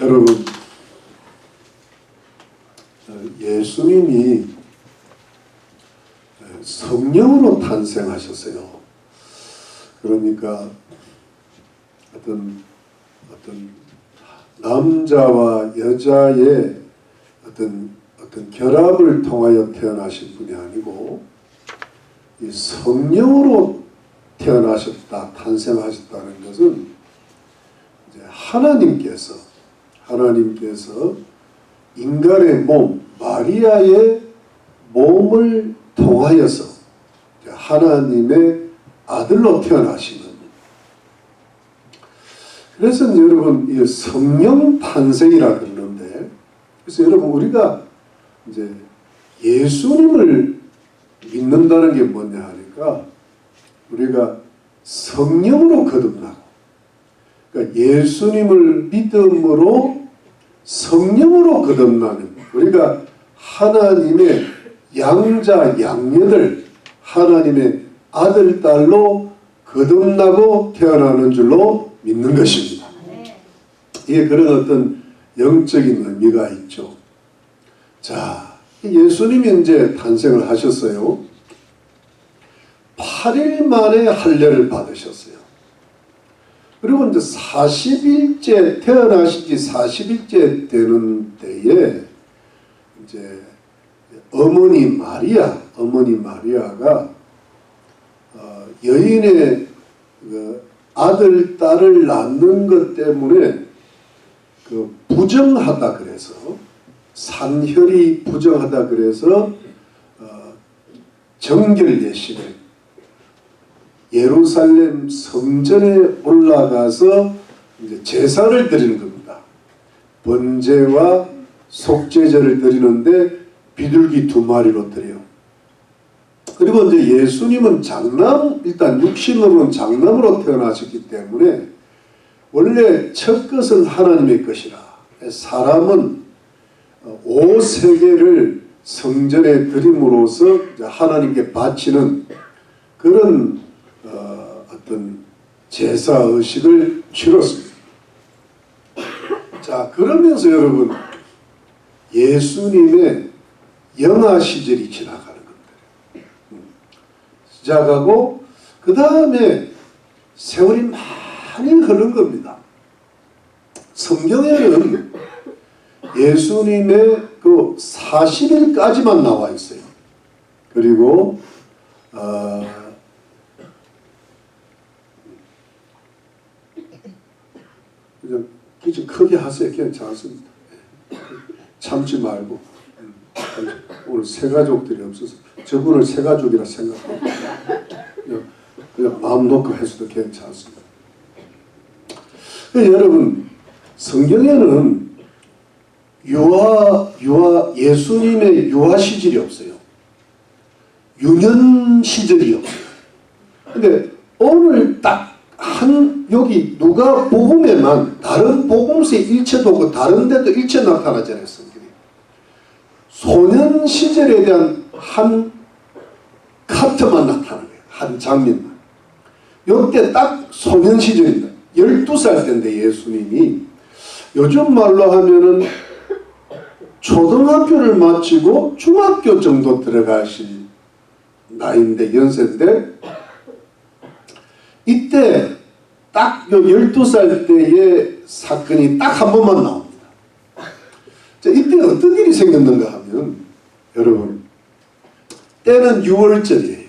여러분, 예수님이 성령으로 탄생하셨어요. 그러니까 어떤 남자와 여자의 어떤 결합을 통하여 태어나신 분이 아니고 이 성령으로 태어나셨다, 탄생하셨다는 것은 이제 하나님께서 인간의 몸, 마리아의 몸을 통하여서 하나님의 아들로 태어나시는. 그래서 여러분, 이 성령 탄생이라 그러는데, 그래서 여러분, 우리가 이제 예수님을 믿는다는 게 뭐냐 하니까 우리가 성령으로 거듭나고, 그러니까 예수님을 믿음으로 성령으로 거듭나는, 우리가 하나님의 양자 양녀들, 하나님의 아들 딸로 거듭나고 태어나는 줄로 믿는 것입니다. 이게 그런 어떤 영적인 의미가 있죠. 자, 예수님이 이제 탄생을 하셨어요. 8일 만에 할례를 받으셨어요. 그리고 이제 40일째, 태어나신 지 40일째 되는 때에 이제 어머니 마리아가 여인의 아들, 딸을 낳는 것 때문에 부정하다 그래서, 산혈이 부정하다 그래서 정결 예식을 예루살렘 성전에 올라가서 이제 제사를 드리는 겁니다. 번제와 속죄제를 드리는데 비둘기 2마리로 드려요. 그리고 이제 예수님은 일단 육신으로는 장남으로 태어나셨기 때문에 원래 첫 것은 하나님의 것이라, 사람은 옷 3개를 성전에 드림으로써 하나님께 바치는 그런 어떤 제사 의식을 치렀습니다. 자, 그러면서 여러분, 예수님의 영아 시절이 지나가는 겁니다. 시작하고 그 다음에 세월이 많이 흐른 겁니다. 성경에는 예수님의 그 40일까지만 나와 있어요. 그리고 그냥 좀 크게 하세요. 괜찮습니다. 참지 말고. 오늘 새가족들이 없어서 저분을 새가족이라 생각하고 그냥 마음 놓고 해서도 괜찮습니다. 여러분, 성경에는 예수님의 유아 시절이 없어요. 유년 시절이 없어요. 근데 오늘 딱 여기 누가 복음에만, 다른 복음서에 일체도 없고 다른 데도 일체 나타나잖아요. 성경에. 소년 시절에 대한 한 카트만 나타나는 거예요. 한 장면만. 이때 딱 소년 시절입니다. 12살 때인데 예수님이, 요즘 말로 하면은 초등학교를 마치고 중학교 정도 들어가실 나이인데, 연세인데, 이때 딱 12살 때의 사건이 딱 한 번만 나옵니다. 자, 이때 어떤 일이 생겼는가 하면, 여러분, 때는 6월절이에요.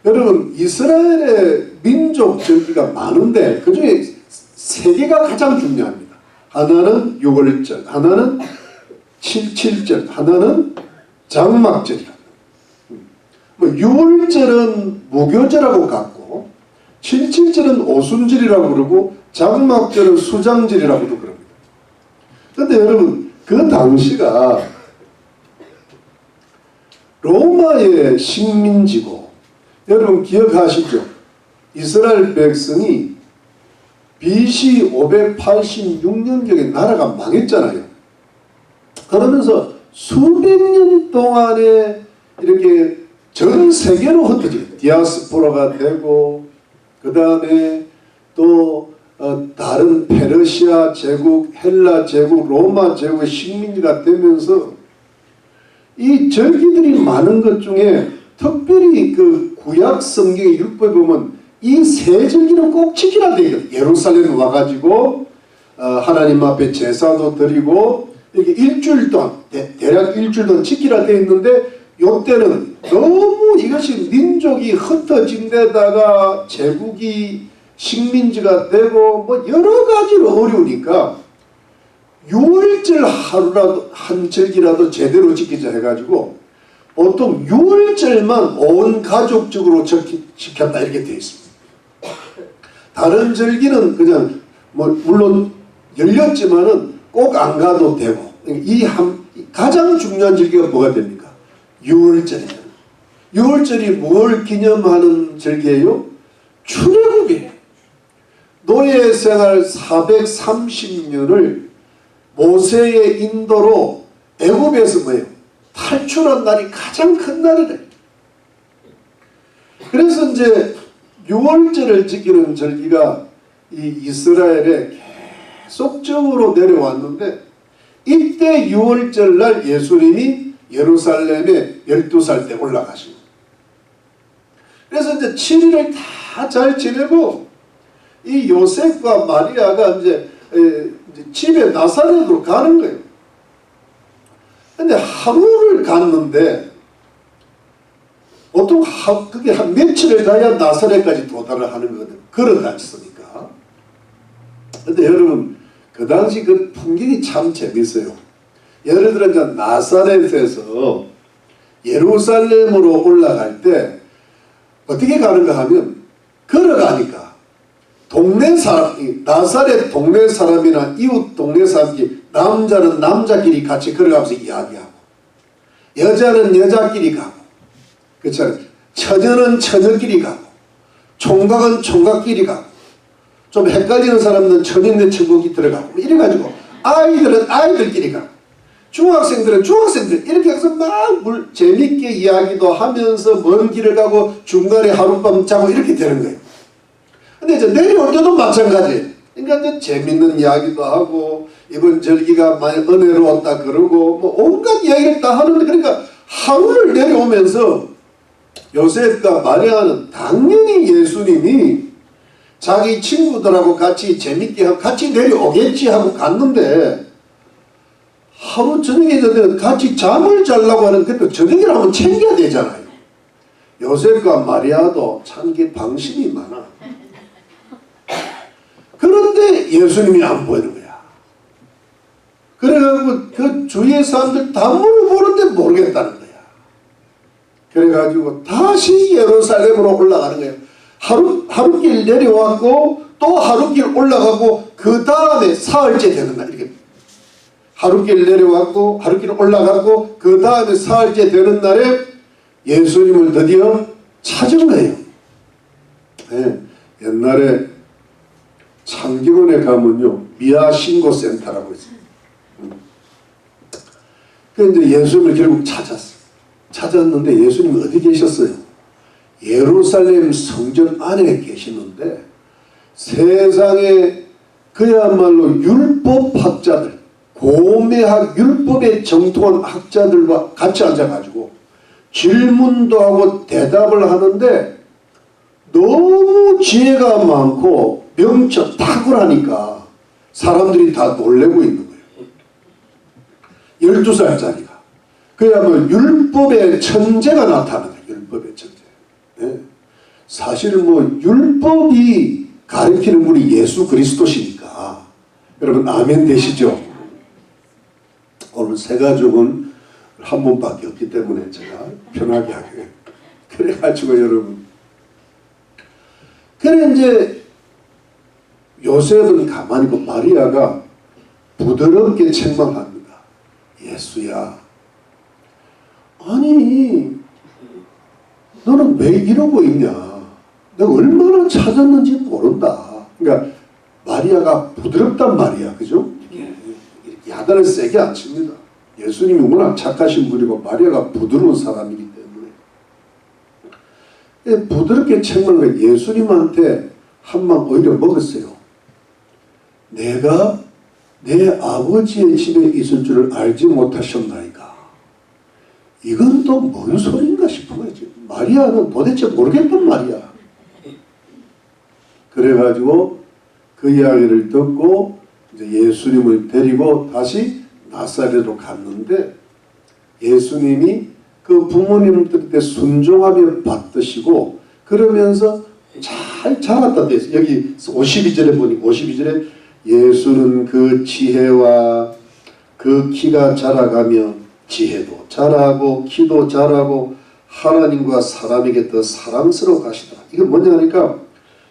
여러분, 이스라엘의 민족 절기가 많은데 그중에 3개가 가장 중요합니다. 하나는 6월절, 하나는 7.7절, 하나는 장막절이다. 6월절은 무교절하고 같고, 7.7절은 오순절이라고 그러고, 장막절은 수장절이라고도 그럽니다. 그런데 여러분, 그 당시가 로마의 식민지고, 여러분 기억하시죠? 이스라엘 백성이 BC 586년경에 나라가 망했잖아요. 그러면서 수백 년 동안에 이렇게 전 세계로 흩어져요. 디아스포라가 되고, 그 다음에 또 다른 페르시아 제국, 헬라 제국, 로마 제국의 식민지가 되면서 이 절기들이 많은 것 중에 특별히 그 구약 성경의 율법에 보면 이 세 절기는 꼭 지키라 되어 있거든요. 예루살렘에 와가지고 하나님 앞에 제사도 드리고 이렇게 일주일 동안 대략 일주일 동안 지키라 되어 있는데 요때는 너무 이것이 민족이 흩어진 데다가 제국이 식민지가 되고 뭐 여러 가지로 어려우니까 6월절 하루라도 한 절기라도 제대로 지키자 해가지고 보통 6월절만 온 가족적으로 지켰다 이렇게 되어 있습니다. 다른 절기는 그냥 뭐 물론 열렸지만은 꼭 안 가도 되고 가장 중요한 절기가 뭐가 됩니까? 6월절이에요. 6월절이 뭘 기념하는 절기예요? 출애굽이에요. 노예 생활 430년을 모세의 인도로 애굽에서 뭐예요? 탈출한 날이 가장 큰 날이래. 그래서 이제 6월절을 지키는 절기가 이 이스라엘에 계속적으로 내려왔는데 이때 6월절 날 예수님이 예루살렘에 12살 때 올라가시고 그래서 이제 7일을 다 잘 지내고 이 요셉과 마리아가 이제 집에 나사렛으로 가는 거예요. 근데 하루를 갔는데 보통 그게 한 며칠을 가야 나사렛까지 도달을 하는 거거든. 걸어갔으니까. 근데 여러분 그 당시 그 풍경이 참 재밌어요. 예를 들어 이제 나사렛에서 예루살렘으로 올라갈 때 어떻게 가는가 하면 걸어가니까 동네 사람, 나사렛 동네 사람이나 이웃 동네 사람끼리 남자는 남자끼리 같이 걸어가면서 이야기하고 여자는 여자끼리 가고 그렇잖아요. 처녀는 처녀끼리 가고 총각은 총각끼리 가고 좀 헷갈리는 사람은 처녀인데 천국이 들어가고 이래가지고 아이들은 아이들끼리 가고 중학생들은 중학생들 이렇게 해서 막 재밌게 이야기도 하면서 먼 길을 가고 중간에 하룻밤 자고 이렇게 되는 거예요. 근데 이제 내려올 때도 마찬가지예요. 그러니까 이제 재밌는 이야기도 하고 이번 절기가 많이 은혜로웠다 그러고 뭐 온갖 이야기를 다 하는데 그러니까 하루를 내려오면서 요셉과 마리아는 당연히 예수님이 자기 친구들하고 같이 재밌게 하고 같이 내려오겠지 하고 갔는데 하루 저녁에 되면 같이 잠을 자려고 하는 그때 저녁이라면 챙겨야 되잖아요. 요셉과 마리아도 참 게 방심이 많아. 그런데 예수님이 안 보이는 거야. 그래가지고 그 주위의 사람들 다 물어보는데 모르겠다는 거야. 그래가지고 다시 예루살렘으로 올라가는 거예요. 하루길 내려왔고 또 하루길 올라가고 그 다음에 사흘째 되는 날 이렇게 하루길 내려왔고 하루길 올라가고 그 다음에 사흘째 되는 날에 예수님을 드디어 찾은 거예요. 네, 옛날에 창경원에 가면요 미아신고센터라고 있어요. 그래서 이제 예수님을 결국 찾았는데 예수님이 어디 계셨어요? 예루살렘 성전 안에 계시는데 세상에 그야말로 율법학자들 고매학 율법에 정통한 학자들과 같이 앉아가지고 질문도 하고 대답을 하는데 너무 지혜가 많고 명철 탁월하니까 사람들이 다 놀래고 있는 거예요. 12살짜리가. 그야말로 율법의 천재가 나타나는 거예요. 율법의 천재. 네. 사실 뭐 율법이 가르치는 분이 예수 그리스도시니까 여러분 아멘 되시죠? 오늘 세 가족은 한 분밖에 없기 때문에 제가 편하게 하게 그래가지고 여러분 그래 이제 요셉은 가만히 있고 마리아가 부드럽게 책망합니다. 예수야 아니 너는 왜 이러고 있냐. 내가 얼마나 찾았는지 모른다. 그러니까 마리아가 부드럽단 말이야. 그죠? 야단을 세게 안 칩니다. 예수님이 워낙 착하신 분이고 마리아가 부드러운 사람이기 때문에 부드럽게 책망을 예수님한테 한 방 오히려 먹었어요. 내가 내 아버지의 집에 있을 줄을 알지 못하셨나이까. 이건 또 뭔 소린가 싶은 거지. 마리아는 도대체 모르겠단 말이야. 그래가지고 그 이야기를 듣고 이제 예수님을 데리고 다시 나사렛으로 갔는데, 예수님이 그 부모님들한테 순종하며 받드시고 그러면서 잘 자랐다 돼 있어요. 여기 52절에 보니 52절에 예수는 그 지혜와 그 키가 자라가며 지혜도 자라고 키도 자라고 하나님과 사람에게 더 사랑스러워 가시더라. 이건 뭐냐 하니까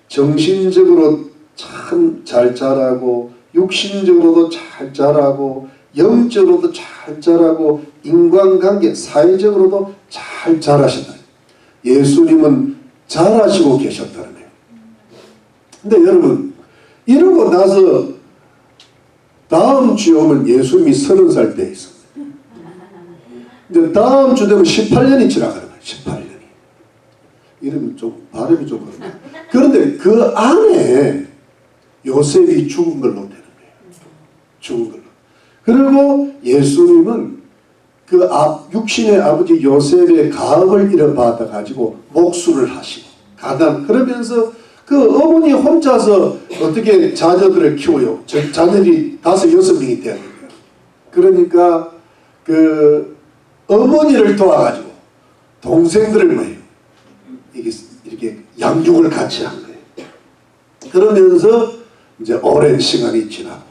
정신적으로 참 잘 자라고 육신적으로도 잘 자라고 영적으로도 잘 자라고 인간관계 사회적으로도 잘 자라신다. 예수님은 잘하시고 계셨다는 거예요. 근데 여러분 이러고 나서 다음 주에 오면 예수님이 30살 때 있어요. 이제 다음 주 되면 18년이 지나가는 거예요. 18년이. 이러면 좀 발음이 좀 그런데. 그런데 그 안에 요셉이 죽은 걸로 되는 거예요. 죽은 걸로. 그리고 예수님은 그 육신의 아버지 요셉의 가업을 잃어받아 가지고 목수를 하시고 가난 그러면서 그 어머니 혼자서 어떻게 자녀들을 키워요. 자녀들이 5, 6명이 돼야 돼요. 그러니까 그 어머니를 도와가지고 동생들을 뭐예요. 이렇게 양육을 같이 한 거예요. 그러면서 이제 오랜 시간이 지나고,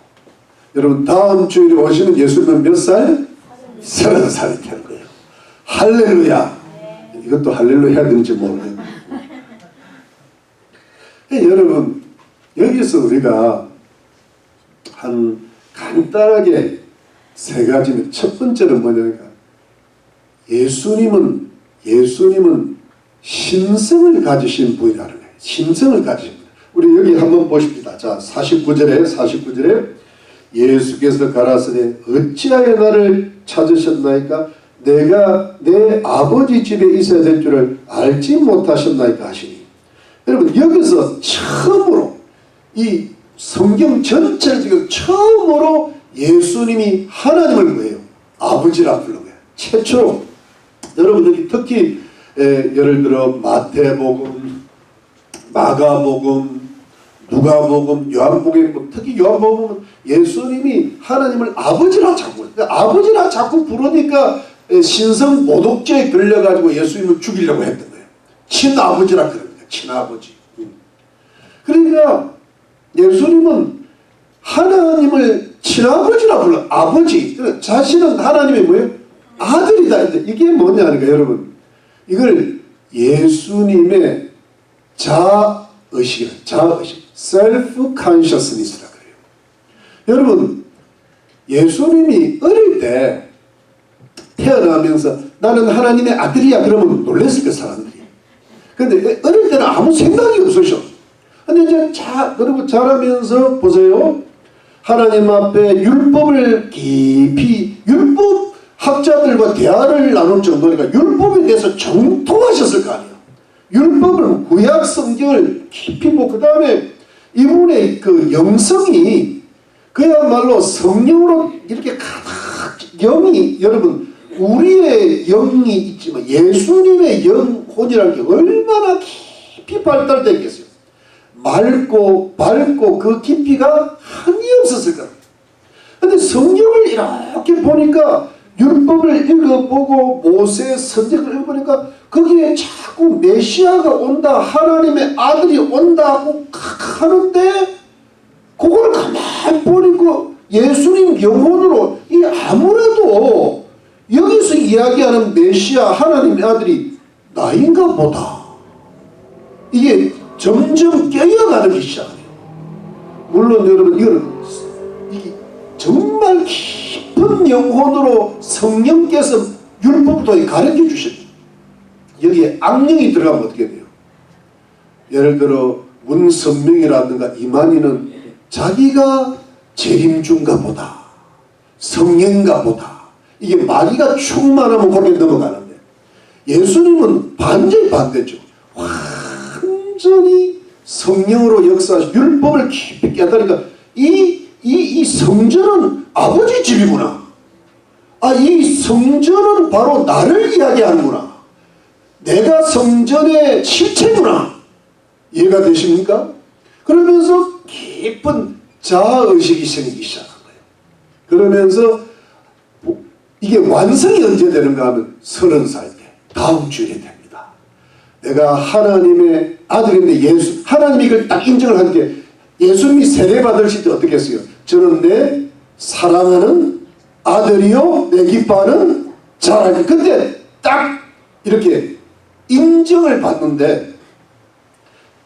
여러분 다음 주일에 오시면 예수님은 몇 살? 30살이 되는 거예요. 할렐루야. 이것도 할렐루야 해야 되는지 모르겠네요. 여러분 여기서 우리가 한 간단하게 3가지는, 첫 번째는 뭐냐니까 예수님은 신성을 가지신 분이라는 거예요. 신성을 가지신 분. 우리 여기 한번 보십시다. 자, 49절에 예수께서 가라사대 어찌하여 나를 찾으셨나이까? 내가 내 아버지 집에 있어야 될 줄을 알지 못하셨나이까 하시니. 여러분 여기서 처음으로 이 성경 전체를 지금 처음으로 예수님이 하나님을 뭐예요? 아버지라 부른 거예요. 최초로. 여러분들이 특히 예를 들어 마태복음, 마가복음, 누가복음, 요한복음, 특히 요한복음은 예수님이 하나님을 아버지라 자꾸, 아버지라 자꾸 부르니까 신성 모독죄에 걸려가지고 예수님을 죽이려고 했던 거예요. 친아버지라 그럽니다. 친아버지. 그러니까 예수님은 하나님을 친아버지라 불러. 아버지. 자신은 하나님의 뭐예요? 아들이다. 이게 뭐냐니까 여러분. 이걸 예수님의 자의식이라. 자의식. self-consciousness라 그래요. 여러분 예수님이 어릴 때 태어나면서 나는 하나님의 아들이야 그러면 놀랬을 거 사람들이. 근데 어릴 때는 아무 생각이 없으셔. 근데 이제 그리고 자라면서 보세요. 하나님 앞에 율법을 깊이 율법 학자들과 대화를 나눌 정도니까 율법에 대해서 정통하셨을 거 아니에요. 율법을 구약 성경을 깊이 보고 그 다음에 이분의 그 영성이 그야말로 성령으로 이렇게 가득 영이 여러분 우리의 영이 있지만 예수님의 영혼이라는 게 얼마나 깊이 발달되겠어요. 밝고 그 깊이가 한이 없었을 거예요. 근데 성경을 이렇게 보니까 율법을 읽어보고 모세 선지를 읽어보니까 거기에 자꾸 메시아가 온다 하나님의 아들이 온다고 하는데 그걸 가만히 보니까 예수님 영혼으로 이 아무래도 여기서 이야기하는 메시아 하나님의 아들이 나인가 보다. 이게 점점 깨어가기 시작해요. 물론 여러분 이거는 이게 정말 깊은 영혼으로 성령께서 율법도 가르쳐 주십니다. 여기에 악령이 들어가면 어떻게 돼요? 예를 들어 문선명이라든가 이만희는 자기가 재림주인가 보다 성령인가 보다 이게 마귀가 충만하면 거기에 넘어가는데 예수님은 완전히 반대죠. 완전히 성령으로 역사하시 율법을 깊이 깨달으니까 이 성전은 아버지 집이구나. 이 성전은 바로 나를 이야기하는구나. 내가 성전의 실체구나. 이해가 되십니까? 그러면서 깊은 자아의식이 생기기 시작한 거예요. 그러면서 이게 완성이 언제 되는가 하면 30살 때, 다음 주일에 됩니다. 내가 하나님의 아들인데 하나님이 이걸 딱 인정을 한 게 예수님이 세례받으실 때 어떻게 했어요? 저는 내 사랑하는 아들이요 내 기뻐하는 자라니. 근데 딱 이렇게 인정을 받는데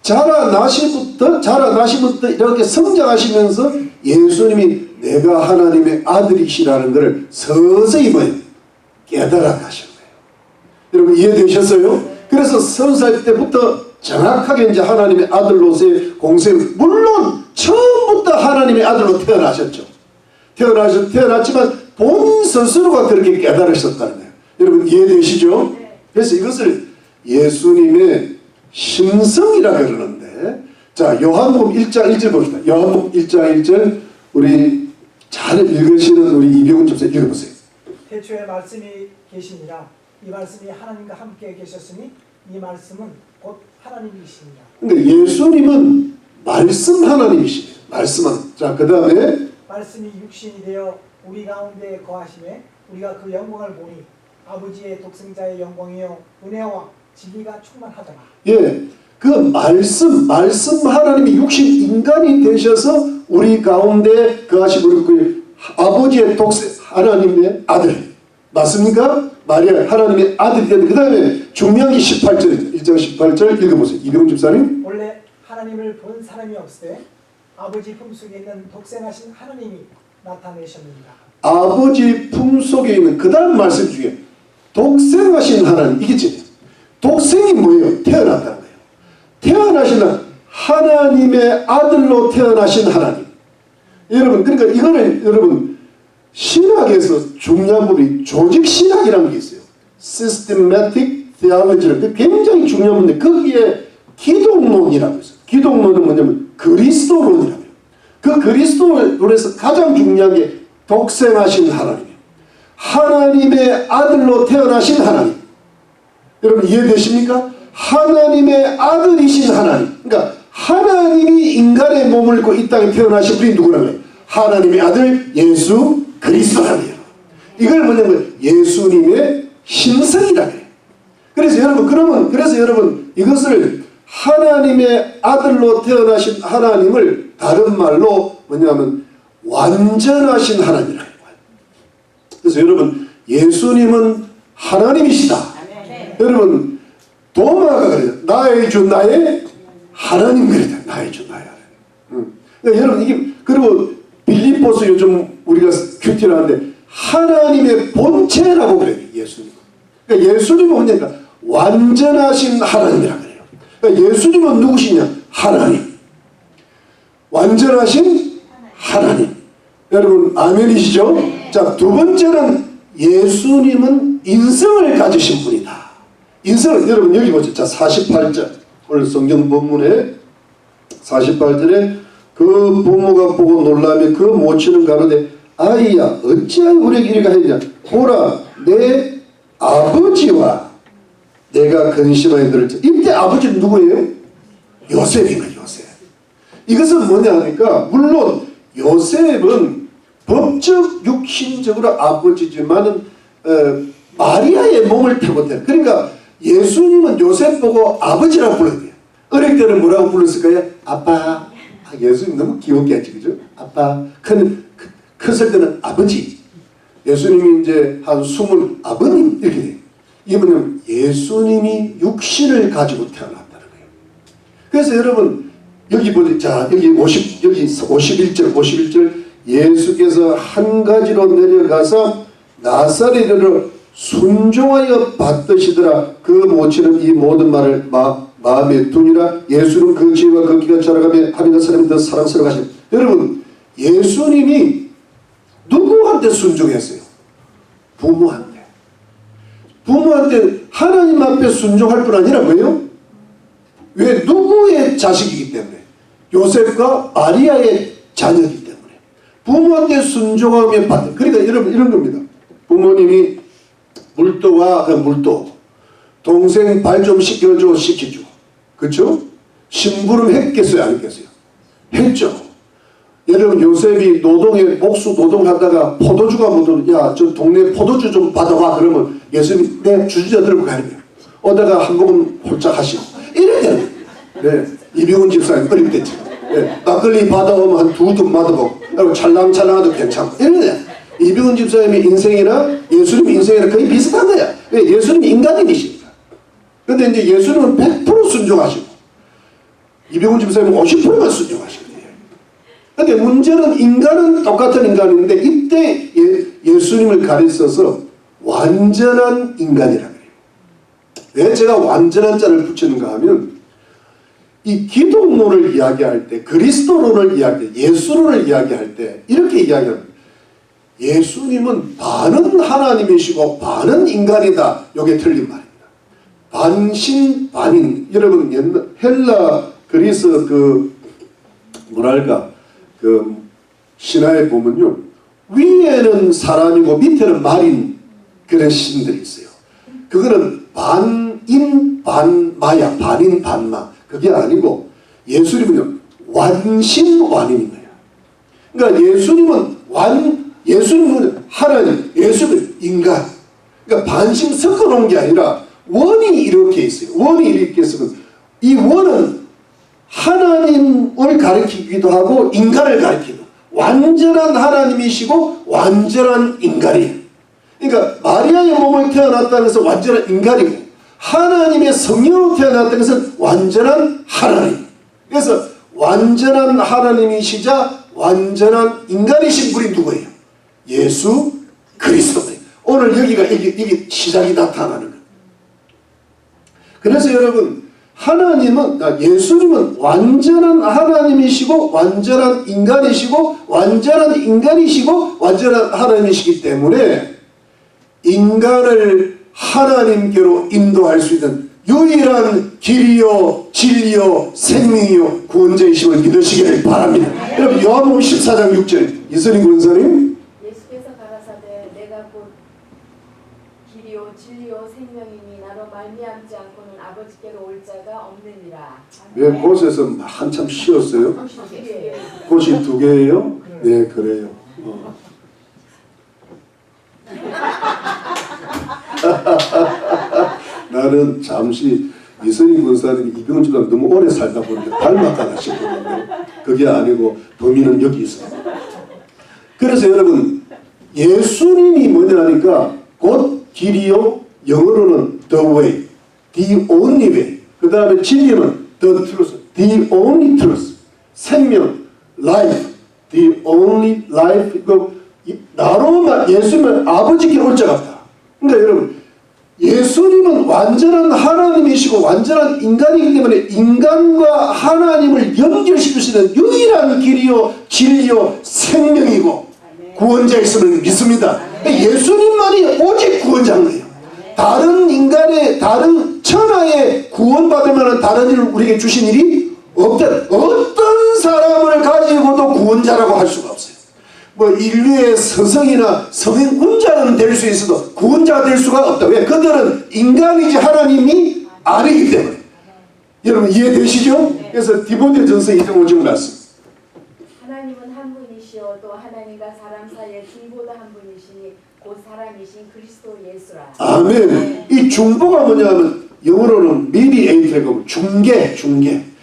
자라나시부터 이렇게 성장하시면서 예수님이 내가 하나님의 아들이시라는 것을 서서히 깨달아 가신 거예요. 여러분 이해되셨어요? 그래서 30살 때부터 정확하게 이제 하나님의 아들로서의 공세, 물론 처음부터 하나님의 아들로 태어나셨죠. 태어났지만 본인 스스로가 그렇게 깨달으셨다는 거예요. 여러분 이해되시죠? 그래서 이것을 예수님의 심성이라 그러는데, 자 요한복음 1장 1절 봅시다. 요한복음 1장 1절 우리 잘 읽으시는 우리 이병훈 집사 읽어보세요. 태초에 말씀이 계시니라. 이 말씀이 하나님과 함께 계셨으니 이 말씀은 곧 하나님이시니라. 근데 예수님은 말씀 하나님이시네요. 말씀은. 자 그 다음에 말씀이 육신이 되어 우리 가운데 거하심에 우리가 그 영광을 보니 아버지의 독생자의 영광이요 은혜와 진리가 충만하더라. 예, 그 말씀 하나님이 육신 인간이 되셔서 우리 가운데 거하시고 그 아버지의 하나님의 아들 맞습니까? 마리아 하나님의 아들이 되는. 그 다음에 중요한 게 18절입니다. 1장 18절 읽어보세요. 이병훈 집사님. 원래 하나님을 본 사람이 없으되 아버지 품속에 있는 독생하신 하나님이 나타내셨느니라. 아버지 품속에 있는 그 다음 말씀 중에 독생하신 하나님, 이게 독생이 뭐예요? 태어났다는 거예요. 태어나신 하나님의 아들로 태어나신 하나님. 여러분 그러니까 이거를 여러분 신학에서 중요한 부분이 조직신학이라는 게 있어요. Systematic Theology라는 굉장히 중요한 부분인데 거기에 기독론이라고 있어요. 기독론은 뭐냐면 그리스도론이라고 해요. 그 그리스도론에서 가장 중요한 게 독생하신 하나님이에요. 하나님의 아들로 태어나신 하나님. 여러분 이해되십니까? 하나님의 아들이신 하나님. 그러니까 하나님이 인간의 몸을 입고 이 땅에 태어나신 분이 누구라고요? 하나님의 아들 예수 그리스도라고요. 이걸 뭐냐면 예수님의 신성이라고 해요. 그래서 여러분 이것을 하나님의 아들로 태어나신 하나님을 다른 말로 뭐냐면 완전하신 하나님이라고 해요. 그래서 여러분 예수님은 하나님이시다. 여러분 도마가 그래요. 나의 주 나의 하나님 그래요. 나의 주 나의 하나님. 그러니까 여러분 이게 그리고 빌립보서 요즘 우리가 큐티를 하는데 하나님의 본체라고 그래요. 예수님. 그러니까 예수님은 뭐냐니까 완전하신 하나님이라고 그래요. 그러니까 예수님은 누구시냐? 하나님. 완전하신 하나님. 여러분 아멘이시죠? 자, 두 번째는 예수님은 인성을 가지신 분이다. 인성을 여러분 여기 보죠. 자 48절 오늘 성경 본문에 48절에 그 부모가 보고 놀라며 그 모친은 가로되 아이야 어찌하여 우리에게 이렇게 하느냐 보라 내 아버지와 내가 근심하여 들었지. 이때 아버지는 누구예요? 요셉인가 요셉. 이것은 뭐냐 하니까 물론 요셉은 법적 육신적으로 아버지지만은 마리아의 몸을 타고 태어. 그러니까 예수님은 요셉 보고 아버지라고 불러야 돼요. 어릴 때는 뭐라고 불렀을까요? 아빠. 예수님 너무 귀엽게 했지, 그죠? 아빠. 컸을 때는 아버지. 예수님이 이제 한 20 아버님 이렇게 돼요. 이게 뭐냐면 예수님이 육신을 가지고 태어났다는 거예요. 그래서 여러분 여기 보세요. 자 여기 51절 예수께서 한 가지로 내려가서 나사렛으로 순종하여 받드시더라. 그 모친은 이 모든 말을 마음에 두니라. 예수는 그 지혜와 그 기가 자라가며 하나님과 사람이 더 사랑스러워 하시니. 여러분 예수님이 누구한테 순종했어요? 부모한테. 부모한테 하나님 앞에 순종할 뿐 아니라 뭐예요? 왜? 누구의 자식이기 때문에. 요셉과 마리아의 자녀이기 때문에. 부모한테 순종하면 받는. 그러니까 여러분 이런 겁니다. 부모님이 물도와 그 물도, 동생 발 좀 씻겨줘 시켜주고, 그렇죠? 심부름 했겠어요, 안 했겠어요? 했죠. 여러분 요셉이 노동에 목수 노동하다가 포도주가 묻은, 야 저 동네 포도주 좀 받아와. 그러면 예수님이 내 주주자 들고 가야 돼요. 오다가 한 모금 홀짝 하시고 이래야 돼요. 네, 이병훈 집사님 어릴 때죠. 네, 막걸리 받아오면 한 두 tum 맞아보고 그리고 찰랑찰랑해도 괜찮고 이래야 돼요. 이병훈 집사님의 인생이나 예수님의 인생이나 거의 비슷한 거야. 예수님이 인간인이십니다. 그런데 이제 예수님은 100% 순종하시고 이병훈 집사님은 50%만 순종하시고. 근데 문제는 인간은 똑같은 인간인데 이때 예수님을 가르쳐서 완전한 인간이라 그래요. 왜 제가 완전한 자를 붙이는가 하면 이 기독론을 이야기할 때, 그리스도론을 이야기할 때, 예수론을 이야기할 때 이렇게 이야기합니다. 예수님은 반은 하나님이시고 반은 인간이다. 이게 틀린 말입니다. 반신 반인. 여러분 옛날 헬라 그리스 그 뭐랄까 그 신화에 보면요, 위에는 사람이고 밑에는 말인 그런 신들이 있어요. 그거는 반인 반마야. 반인 반마. 그게 아니고 예수님은요 완신완인인 거예요. 그러니까 예수님은 하나님, 예수님은 인간. 그러니까 반심 섞어놓은 게 아니라 원이 이렇게 있어요. 원이 이렇게 있으면 이 원은 하나님을 가리키기도 하고 인간을 가리키기도. 완전한 하나님이시고 완전한 인간이에요. 그러니까 마리아의 몸을 태어났다는 것은 완전한 인간이고 하나님의 성령으로 태어났다는 것은 완전한 하나님. 그래서 완전한 하나님이시자 완전한 인간이신 분이 누구예요? 예수 그리스도예요. 오늘 여기가 이게 시작이 나타나는 거예요. 그래서 여러분 예수님은 완전한 하나님이시고 완전한 인간이시고 완전한 인간이시고 완전한 하나님이시기 때문에 인간을 하나님께로 인도할 수 있는 유일한 길이요 진리요 생명이요 구원자이심을 믿으시기를 바랍니다. 여러분 요한복음 14장 6절 이선희 군사님, 예수께서 가라사대 내가 곧 길이요 진리요 생명이니 나로 말미암지 않고는 아버지께로 올 자가 없느니라. 왜 곳에서 한참 쉬었어요? 곳이 두 개예요? 네, 그래요. 나는 잠시 이선희 군사님이 이병훈 집사님 너무 오래 살다 보니까 닮았다 싶거든요. 그게 아니고 범인은 여기 있어요. 그래서 여러분 예수님이 뭐냐니까 곧 길이요, 영어로는 the way, the only way, 그 다음에 진리는 the truth, the only truth, 생명, life, the only life. 나로만 예수님은 아버지께 올 자가 없다. 그러니까 여러분 예수님은 완전한 하나님이시고 완전한 인간이기 때문에 인간과 하나님을 연결시킬 수 있는 유일한 길이요 진리요 생명이고 구원자였음을 믿습니다. 예수님만이 오직 구원자인 거예요. 다른 인간의 다른 천하의 구원받을 만한 다른 일을 우리에게 주신 일이 없다. 어떤 사람을 가지고도 구원자라고 할 수가 없어요. 뭐 인류의 서성이나 성인군자는 될 수 있어도 구원자가 될 수가 없다. 왜? 그들은 인간이지 하나님이 아니기 때문에. 여러분 이해되시죠? 그래서 디모데전서 2장 5절 말씀. 하나님은 한 분이시오 또 하나님과 사람 사이에 중보도 한 분이시니 곧 사람이신 그리스도 예수라. 아멘. 이 중보가 뭐냐면 영어로는 mediator고 중개.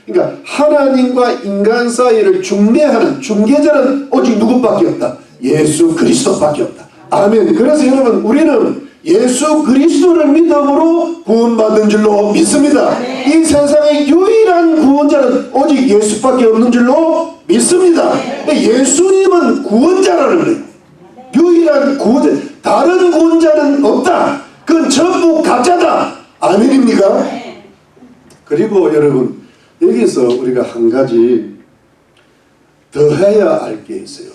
그러니까 하나님과 인간 사이를 중매하는 중개자는 오직 누구밖에 없다. 예수 그리스도밖에 없다. 아멘. 그래서 여러분 우리는 예수 그리스도를 믿음으로 구원받는 줄로 믿습니다. 이 세상의 유일한 구원자는 오직 예수밖에 없는 줄로 믿습니다. 예수님은 구원자라는 거예요. 유일한 구원자. 다른 구원자는 없다. 그건 전부 가짜다. 아멘입니까? 그리고 여러분 여기서 우리가 한 가지 더 해야 할 게 있어요.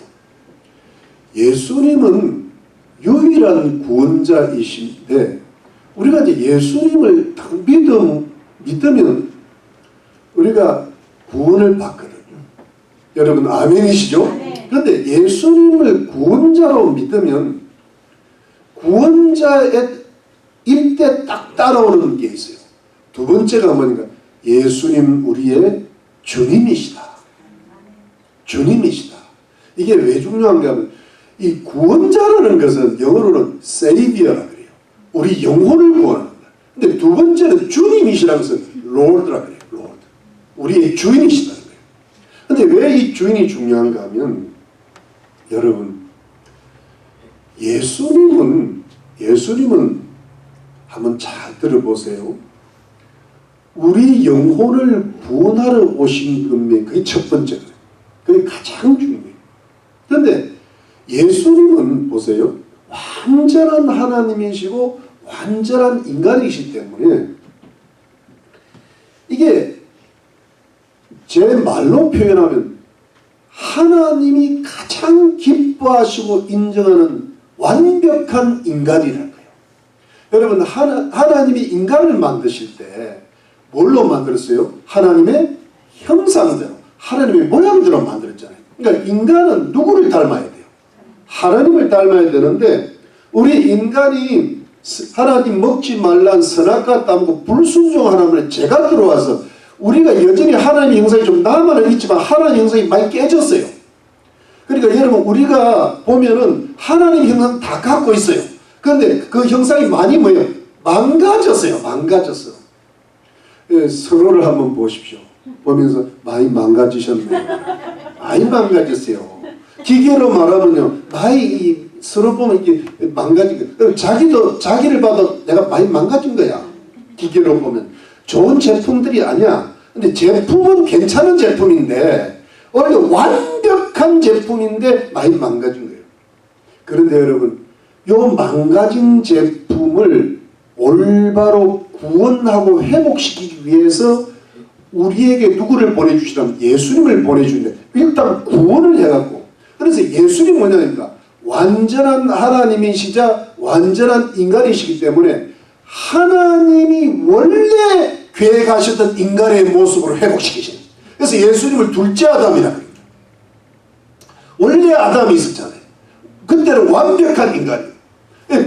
예수님은 유일한 구원자이신데 우리가 이제 예수님을 딱 믿으면 우리가 구원을 받거든요. 여러분 아멘이시죠? 그런데 예수님을 구원자로 믿으면 구원자의 일대 딱 따라오는 게 있어요. 두 번째가 뭐니까 예수님 우리의 주님이시다. 주님이시다. 이게 왜 중요한가 하면 이 구원자라는 것은 영어로는 Savior라 그래요. 우리 영혼을 구원하는 거예요. 근데 두 번째는 주님이시라는 것은 Lord라 그래요. Lord. 우리의 주인이시다는 거예요. 근데 왜 이 주인이 중요한가 하면 여러분 예수님은 한번 잘 들어보세요. 우리 영혼을 구원하러 오신 분이 그게 첫 번째예요. 그게 가장 중요해요. 그런데 예수님은 보세요. 완전한 하나님이시고 완전한 인간이시기 때문에 이게 제 말로 표현하면 하나님이 가장 기뻐하시고 인정하는 완벽한 인간이라는 거예요. 여러분 하나님이 인간을 만드실 때 뭘로 만들었어요? 하나님의 형상대로 하나님의 모양대로 만들었잖아요. 그러니까 인간은 누구를 닮아야 돼요? 하나님을 닮아야 되는데 우리 인간이 하나님 먹지 말란 선악과 따먹고 불순종하는 죄가 들어와서 우리가 여전히 하나님의 형상이 좀 남아는 있지만 하나님의 형상이 많이 깨졌어요. 그러니까 여러분 우리가 보면은 하나님의 형상 다 갖고 있어요. 그런데 그 형상이 많이 뭐예요? 망가졌어요. 망가졌어. 예, 서로를 한번 보십시오. 보면서 많이 망가지셨네요. 많이 망가졌어요. 기계로 말하면요, 많이 서로 보면 이게 망가진 거. 자기도 자기를 봐도 내가 많이 망가진 거야. 기계로 보면 좋은 제품들이 아니야. 근데 제품은 괜찮은 제품인데 원래 완벽한 제품인데 많이 망가진 거예요. 그런데 여러분, 요 망가진 제품을 올바로 구원하고 회복시키기 위해서 우리에게 누구를 보내주시냐면 예수님을 보내주는데 일단 구원을 해갖고, 그래서 예수님 뭐냐니까 완전한 하나님이시자 완전한 인간이시기 때문에 하나님이 원래 계획하셨던 인간의 모습으로 회복시키시는, 그래서 예수님을 둘째 아담이라 그럽니다. 원래 아담이 있었잖아요. 그때는 완벽한 인간이에요.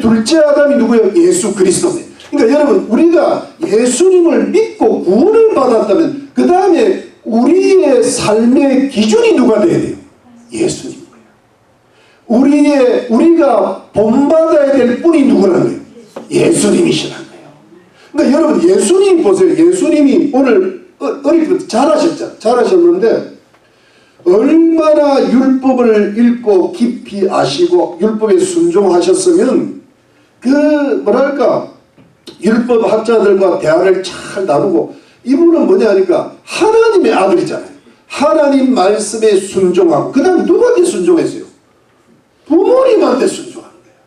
둘째 아담이 누구예요? 예수 그리스도입니다. 그러니까 여러분, 우리가 예수님을 믿고 구원을 받았다면 그 다음에 우리의 삶의 기준이 누가 돼야 돼요? 예수님. 우리가 본받아야 될 분이 누구라는 거예요? 예수님이시라는 거예요. 그러니까 여러분, 예수님 보세요. 예수님이 오늘 어릴 때부터 잘하셨는데 얼마나 율법을 읽고 깊이 아시고 율법에 순종하셨으면 그 뭐랄까 율법 학자들과 대화를 잘 나누고, 이분은 뭐냐 하니까 하나님의 아들이잖아요. 하나님 말씀에 순종하고 그 다음 누구한테 순종했어요? 부모님한테 순종하는 거예요.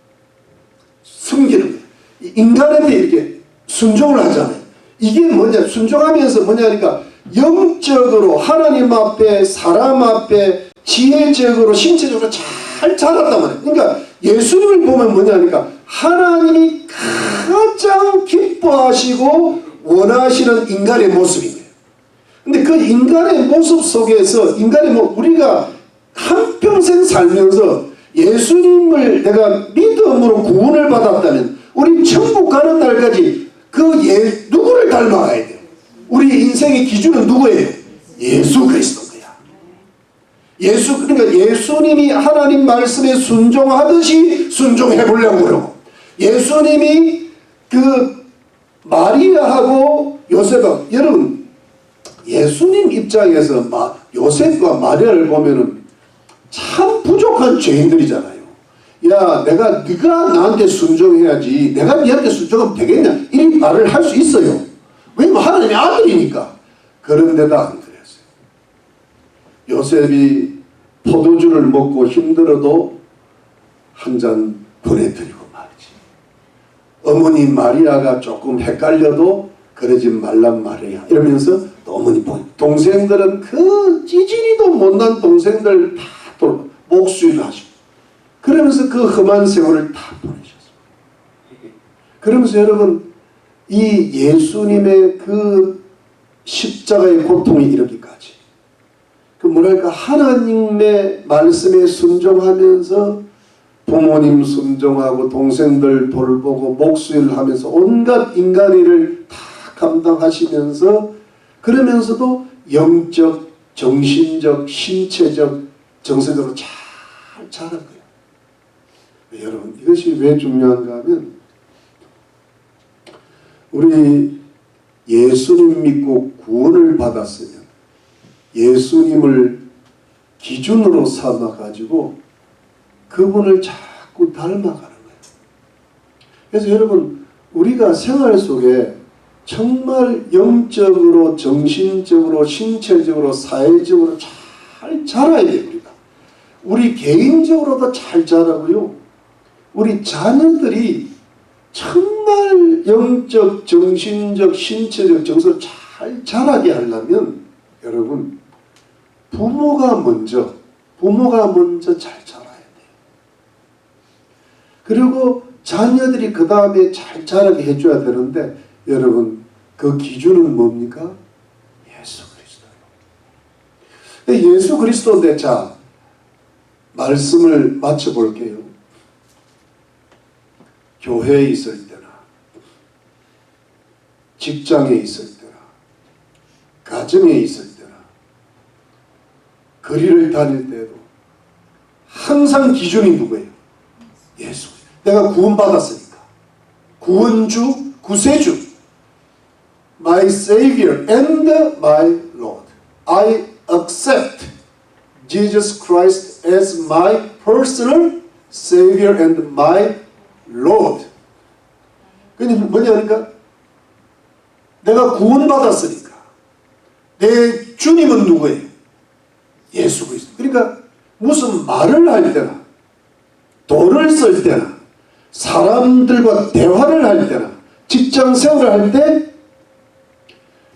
숨기는 거예요. 인간한테 이렇게 순종을 하잖아요. 이게 뭐냐, 순종하면서 뭐냐 하니까 영적으로 하나님 앞에 사람 앞에 지혜적으로 신체적으로 잘 자랐단 말이에요. 그러니까 예수님을 보면 뭐냐 하니까 하나님이 가장 기뻐하시고 원하시는 인간의 모습이에요. 근데 그 인간의 모습 속에서 우리가 한평생 살면서 예수님을 내가 믿음으로 구원을 받았다면 우리 천국 가는 날까지 누구를 닮아가야 돼요? 우리 인생의 기준은 누구예요? 예수 그리스도입니다. 그러니까 예수님이 하나님 말씀에 순종하듯이 순종해 보려고 그러고, 예수님이 그 마리아하고 요셉하고, 여러분 예수님 입장에서 요셉과 마리아를 보면은 참 부족한 죄인들이잖아요. 야, 네가 나한테 순종해야지, 내가 네한테 순종하면 되겠냐, 이런 말을 할 수 있어요. 왜냐면 하나님의 아들이니까. 그런데도 안 그랬어요. 요셉이 포도주를 먹고 힘들어도 한 잔 보내드리고 말이지. 어머니 마리아가 조금 헷갈려도 그러지 말란 말이야 이러면서 또 어머니 동생들은 그 찌질이도 못난 동생들 다 목수일 하시고, 그러면서 그 험한 세월을 다 보내셨습니다. 그러면서 여러분, 이 예수님의 그 십자가의 고통이 이르기까지, 그 뭐랄까 하나님의 말씀에 순종하면서 부모님 순종하고 동생들 돌보고 목수일 하면서 온갖 인간일을 다 감당하시면서 그러면서도 영적, 정신적, 신체적, 정서적으로 잘 자란 거예요. 여러분 이것이 왜 중요한가 하면 우리 예수님 믿고 구원을 받았으면 예수님을 기준으로 삼아가지고 그분을 자꾸 닮아가는 거예요. 그래서 여러분 우리가 생활 속에 정말 영적으로 정신적으로 신체적으로 사회적으로 잘 자라야 돼요. 우리 개인적으로도 잘 자라고요. 우리 자녀들이 정말 영적 정신적 신체적 정서를 잘 자라게 하려면 여러분 부모가 먼저 잘 자라야 돼요. 그리고 자녀들이 그 다음에 잘 자라게 해줘야 되는데 여러분 그 기준은 뭡니까? 예수 그리스도예요. 예수 그리스도인데 자 말씀을 맞춰볼게요. 교회에 있을 때나 직장에 있을 때나 가정에 있을 때나 거리를 다닐 때도 항상 기준이 누구예요? 예수. 내가 구원받았으니까 구원주, 구세주 My Savior and my Lord. I accept Jesus Christ as my personal Savior and my Lord. 그게 뭐냐니까 내가 구원받았으니까 내 주님은 누구예요? 예수 그리스도. 그러니까 무슨 말을 할 때나 돈을 쓸 때나 사람들과 대화를 할 때나 직장 생활을 할 때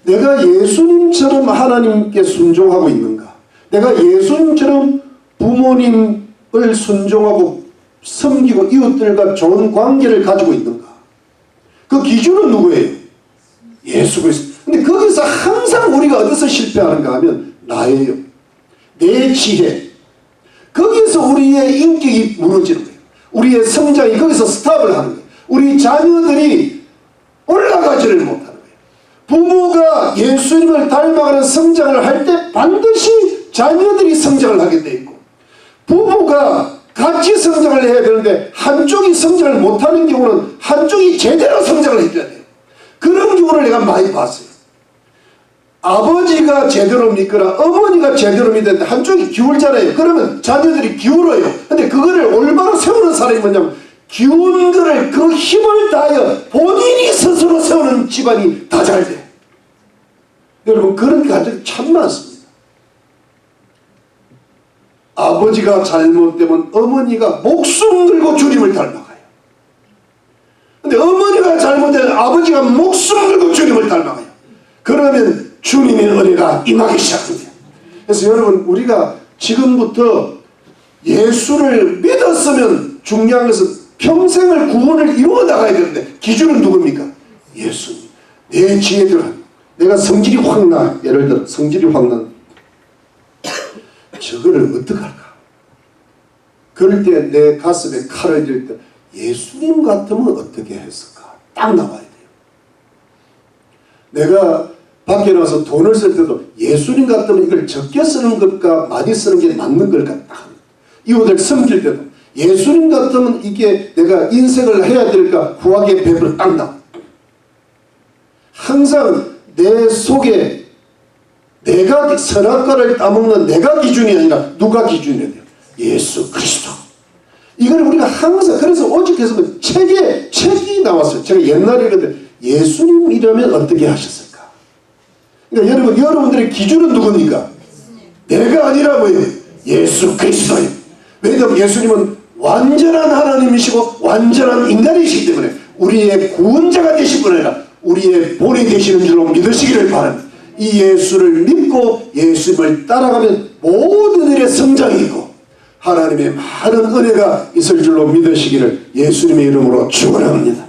내가 예수님처럼 하나님께 순종하고 있는가? 내가 예수님처럼 부모님을 순종하고 섬기고 이웃들과 좋은 관계를 가지고 있는가? 그 기준은 누구예요? 예수 그리스도. 근데 거기서 항상 우리가 어디서 실패하는가 하면 나예요. 내 지혜. 거기서 우리의 인격이 무너지는 거예요. 우리의 성장이 거기서 스탑을 하는 거예요. 우리 자녀들이 올라가지를 못하는 거예요. 부모가 예수님을 닮아가는 성장을 할 때 반드시 자녀들이 성장을 하게 돼 있고 부부가 같이 성장을 해야 되는데 한쪽이 성장을 못하는 경우는 한쪽이 제대로 성장을 해줘야 돼요. 그런 경우를 내가 많이 봤어요. 아버지가 제대로 믿거나 어머니가 제대로 믿는데 한쪽이 기울잖아요. 그러면 자녀들이 기울어요. 근데 그거를 올바로 세우는 사람이 뭐냐면 기운 거를 그 힘을 다하여 본인이 스스로 세우는 집안이 다 잘 돼요. 여러분 그런 가정이 참 많습니다. 아버지가 잘못되면 어머니가 목숨 걸고 주님을 닮아가요. 근데 어머니가 잘못되면 아버지가 목숨 걸고 주님을 닮아가요. 그러면 주님의 은혜가 임하기 시작합니다. 그래서 여러분 우리가 지금부터 예수를 믿었으면 중요한 것은 평생을 구원을 이루어 나가야 되는데 기준은 누굽니까? 예수님. 내 지혜들 내가 성질이 확 나. 예를 들어 성질이 확 난 저거를 어떡할까? 그럴 때 내 가슴에 칼을 들 때 예수님 같으면 어떻게 했을까? 딱 나와야 돼요. 내가 밖에 나가서 돈을 쓸 때도 예수님 같으면 이걸 적게 쓰는 걸까 많이 쓰는 게 맞는 걸까? 딱 이웃을 섬길 때도 예수님 같으면 이게 내가 인색을 해야 될까? 후하게 베풀어 딱 나와. 항상 내 속에 내가 선악과를 따먹는 내가 기준이 아니라 누가 기준이야 돼요? 예수 그리스도. 이걸 우리가 항상 그래서 오직해서 책이 나왔어요. 제가 옛날에 그랬는데 예수님이라면 어떻게 하셨을까? 그러니까 여러분들의 기준은 누굽니까? 내가 아니라 뭐예요? 예수 그리스도예요. 왜냐하면 예수님은 완전한 하나님이시고 완전한 인간이시기 때문에 우리의 구원자가 되신 분 아니라 우리의 본이 되시는 줄로 믿으시기를 바랍니다. 이 예수를 믿고 예수님을 따라가면 모든 일에 성장이 있고 하나님의 많은 은혜가 있을 줄로 믿으시기를 예수님의 이름으로 축원합니다.